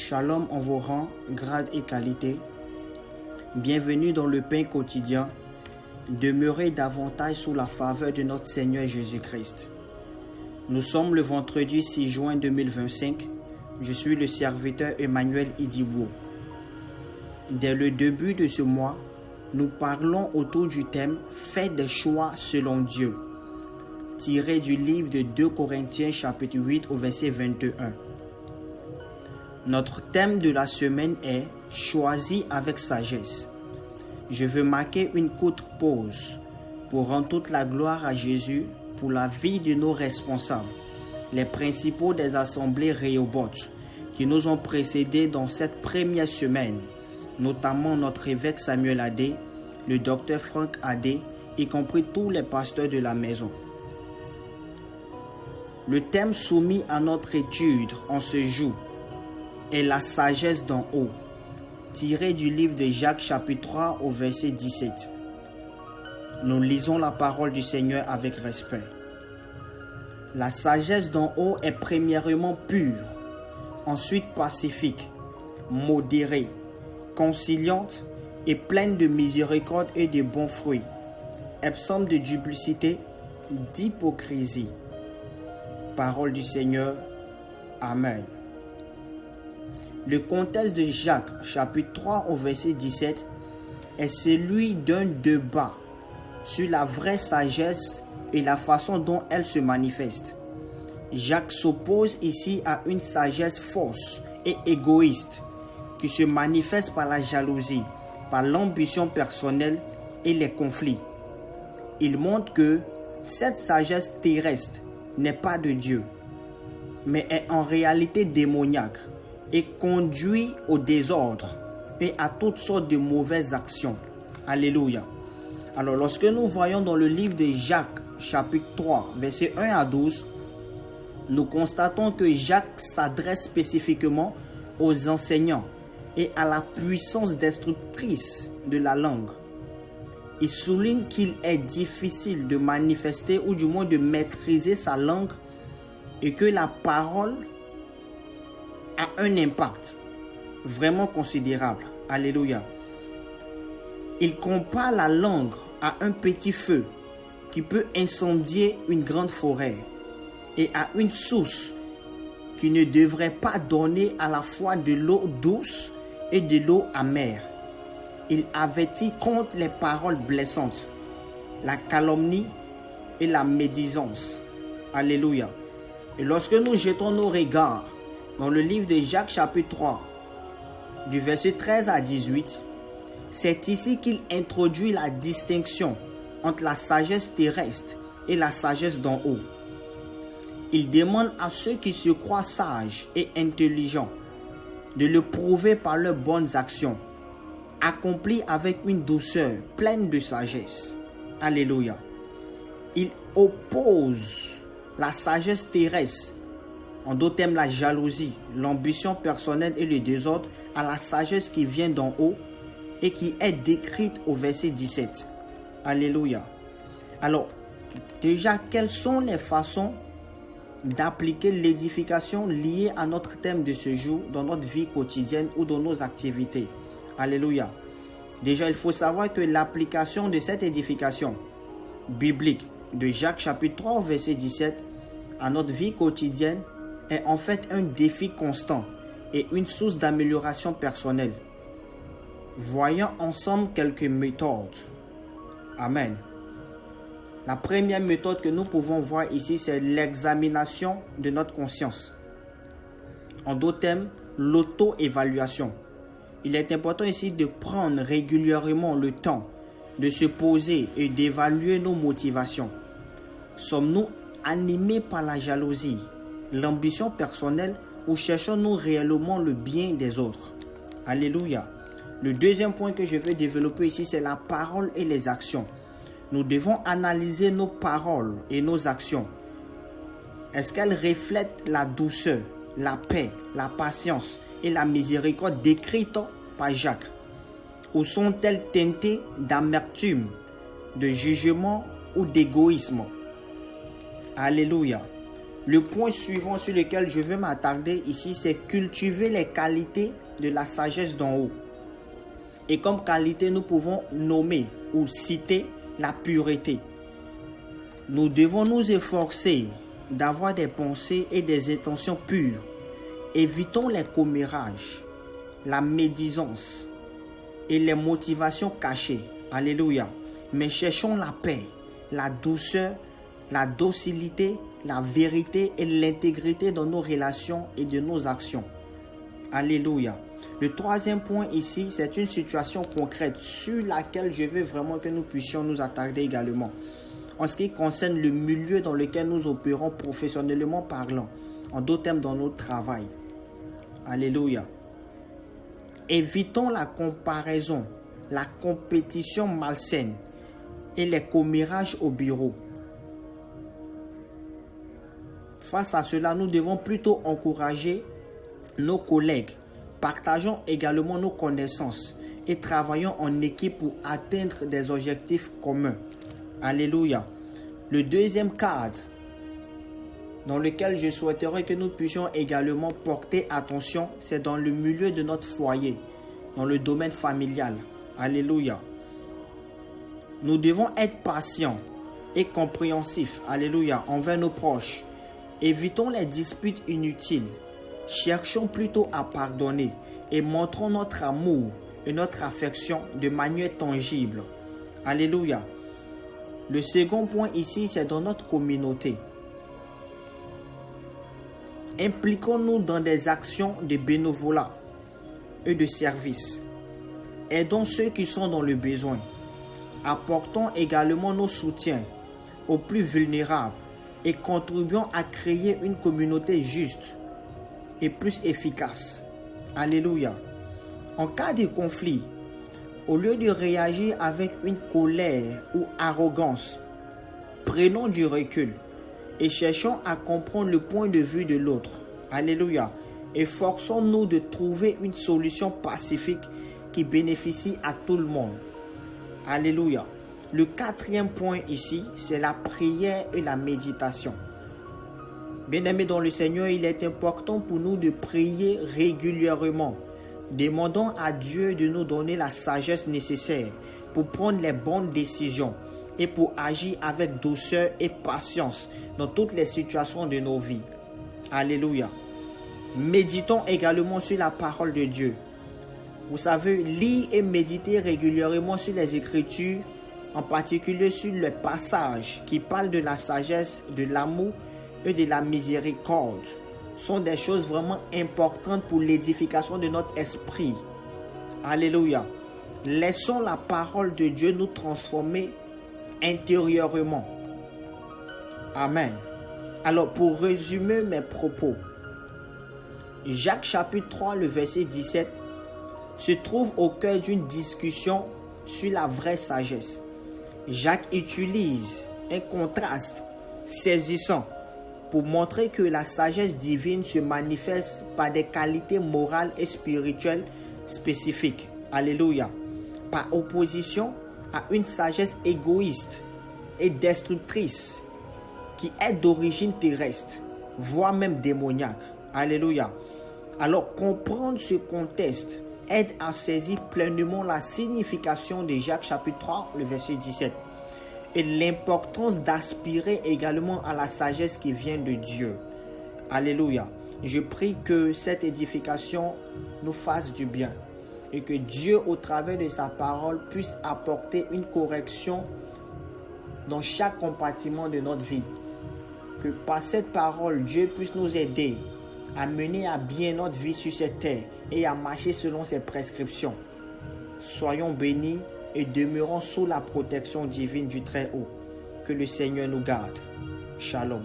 Shalom en vos rangs, grades et qualités. Bienvenue dans le pain quotidien. Demeurez davantage sous la faveur de notre Seigneur Jésus-Christ. Nous sommes le vendredi 6 juin 2025. Je suis le serviteur Emmanuel Idibo. Dès le début de ce mois, nous parlons autour du thème « Faites des choix selon Dieu » tiré du livre de 2 Corinthiens chapitre 8 au verset 21. Notre thème de la semaine est « Choisis avec sagesse ». Je veux marquer une courte pause pour rendre toute la gloire à Jésus pour la vie de nos responsables, les principaux des assemblées Rehoboth qui nous ont précédés dans cette première semaine, notamment notre évêque Samuel Adé, le docteur Franck Adé, y compris tous les pasteurs de la maison. Le thème soumis à notre étude en ce jour est la sagesse d'en haut, tiré du livre de Jacques chapitre 3 au verset 17. Nous lisons la parole du Seigneur avec respect. La sagesse d'en haut est premièrement pure, ensuite pacifique, modérée, conciliante et pleine de miséricorde et de bons fruits, absente de duplicité, d'hypocrisie. Parole du Seigneur. Amen. Le contexte de Jacques, chapitre 3 au verset 17, est celui d'un débat sur la vraie sagesse et la façon dont elle se manifeste. Jacques s'oppose ici à une sagesse fausse et égoïste qui se manifeste par la jalousie, par l'ambition personnelle et les conflits. Il montre que cette sagesse terrestre n'est pas de Dieu, mais est en réalité démoniaque et conduit au désordre et à toutes sortes de mauvaises actions. Alléluia. Alors, lorsque nous voyons dans le livre de Jacques, chapitre 3, versets 1 à 12, nous constatons que Jacques s'adresse spécifiquement aux enseignants et à la puissance destructrice de la langue. Il souligne qu'il est difficile de manifester ou du moins de maîtriser sa langue et que la parole a un impact vraiment considérable. Alléluia. Il compare la langue à un petit feu qui peut incendier une grande forêt et à une source qui ne devrait pas donner à la fois de l'eau douce et de l'eau amère. Il avertit contre les paroles blessantes, la calomnie et la médisance. Alléluia. Et lorsque nous jetons nos regards dans le livre de Jacques chapitre 3, du verset 13 à 18, c'est ici qu'il introduit la distinction entre la sagesse terrestre et la sagesse d'en haut. Il demande à ceux qui se croient sages et intelligents de le prouver par leurs bonnes actions, accomplies avec une douceur pleine de sagesse. Alléluia. Il oppose la sagesse terrestre, en d'autres termes la jalousie, l'ambition personnelle et le désordre, à la sagesse qui vient d'en haut et qui est décrite au verset 17. Alléluia. Alors, déjà, quelles sont les façons d'appliquer l'édification liée à notre thème de ce jour dans notre vie quotidienne ou dans nos activités? Alléluia. Déjà, il faut savoir que l'application de cette édification biblique de Jacques chapitre 3 verset 17 à notre vie quotidienne est en fait un défi constant et une source d'amélioration personnelle. Voyons ensemble quelques méthodes. Amen. La première méthode que nous pouvons voir ici, c'est l'examination de notre conscience. En d'autres termes, l'auto-évaluation. Il est important ici de prendre régulièrement le temps de se poser et d'évaluer nos motivations. Sommes-nous animés par la jalousie, l'ambition personnelle ou cherchons-nous réellement le bien des autres? Alléluia. Le deuxième point que je veux développer ici, c'est la parole et les actions. Nous devons analyser nos paroles et nos actions. Est-ce qu'elles reflètent la douceur, la paix, la patience et la miséricorde décrites par Jacques? Ou sont-elles teintées d'amertume, de jugement ou d'égoïsme? Alléluia. Le point suivant sur lequel je veux m'attarder ici, c'est cultiver les qualités de la sagesse d'en haut. Et comme qualité, nous pouvons nommer ou citer la pureté. Nous devons nous efforcer d'avoir des pensées et des intentions pures. Évitons les commérages, la médisance et les motivations cachées. Alléluia. Mais cherchons la paix, la douceur, la docilité, la vérité et l'intégrité dans nos relations et de nos actions. Alléluia. Le troisième point ici, c'est une situation concrète sur laquelle je veux vraiment que nous puissions nous attarder également. En ce qui concerne le milieu dans lequel nous opérons professionnellement parlant, en d'autres termes dans notre travail. Alléluia. Évitons la comparaison, la compétition malsaine et les commérages au bureau. Face à cela, nous devons plutôt encourager nos collègues. Partageons également nos connaissances et travaillons en équipe pour atteindre des objectifs communs. Alléluia. Le deuxième cadre dans lequel je souhaiterais que nous puissions également porter attention, c'est dans le milieu de notre foyer, dans le domaine familial. Alléluia. Nous devons être patients et compréhensifs, alléluia, envers nos proches. Évitons les disputes inutiles. Cherchons plutôt à pardonner et montrons notre amour et notre affection de manière tangible. Alléluia. Le second point ici, c'est dans notre communauté. Impliquons-nous dans des actions de bénévolat et de service. Aidons ceux qui sont dans le besoin. Apportons également nos soutiens aux plus vulnérables et contribuons à créer une communauté juste et plus efficace. Alléluia. En cas de conflit, au lieu de réagir avec une colère ou arrogance, prenons du recul et cherchons à comprendre le point de vue de l'autre. Alléluia. Efforçons-nous de trouver une solution pacifique qui bénéficie à tout le monde. Alléluia. Le quatrième point ici, c'est la prière et la méditation. Bien-aimés dans le Seigneur, il est important pour nous de prier régulièrement. Demandons à Dieu de nous donner la sagesse nécessaire pour prendre les bonnes décisions et pour agir avec douceur et patience dans toutes les situations de nos vies. Alléluia. Méditons également sur la parole de Dieu. Vous savez, lire et méditer régulièrement sur les Écritures, en particulier sur les passages qui parlent de la sagesse, de l'amour et de la miséricorde, sont des choses vraiment importantes pour l'édification de notre esprit. Alléluia. Laissons la parole de Dieu nous transformer intérieurement. Amen. Alors, pour résumer mes propos, Jacques chapitre 3, le verset 17, se trouve au cœur d'une discussion sur la vraie sagesse. Jacques utilise un contraste saisissant pour montrer que la sagesse divine se manifeste par des qualités morales et spirituelles spécifiques. Alléluia. Par opposition à une sagesse égoïste et destructrice qui est d'origine terrestre, voire même démoniaque. Alléluia. Alors, comprendre ce contexte aide à saisir pleinement la signification de Jacques chapitre 3, le verset 17. Et l'importance d'aspirer également à la sagesse qui vient de Dieu. Alléluia. Je prie que cette édification nous fasse du bien et que Dieu, au travers de sa parole, puisse apporter une correction dans chaque compartiment de notre vie. Que par cette parole, Dieu puisse nous aider à mener à bien notre vie sur cette terre et à marcher selon ses prescriptions. Soyons bénis et demeurons sous la protection divine du Très-Haut. Que le Seigneur nous garde. Shalom.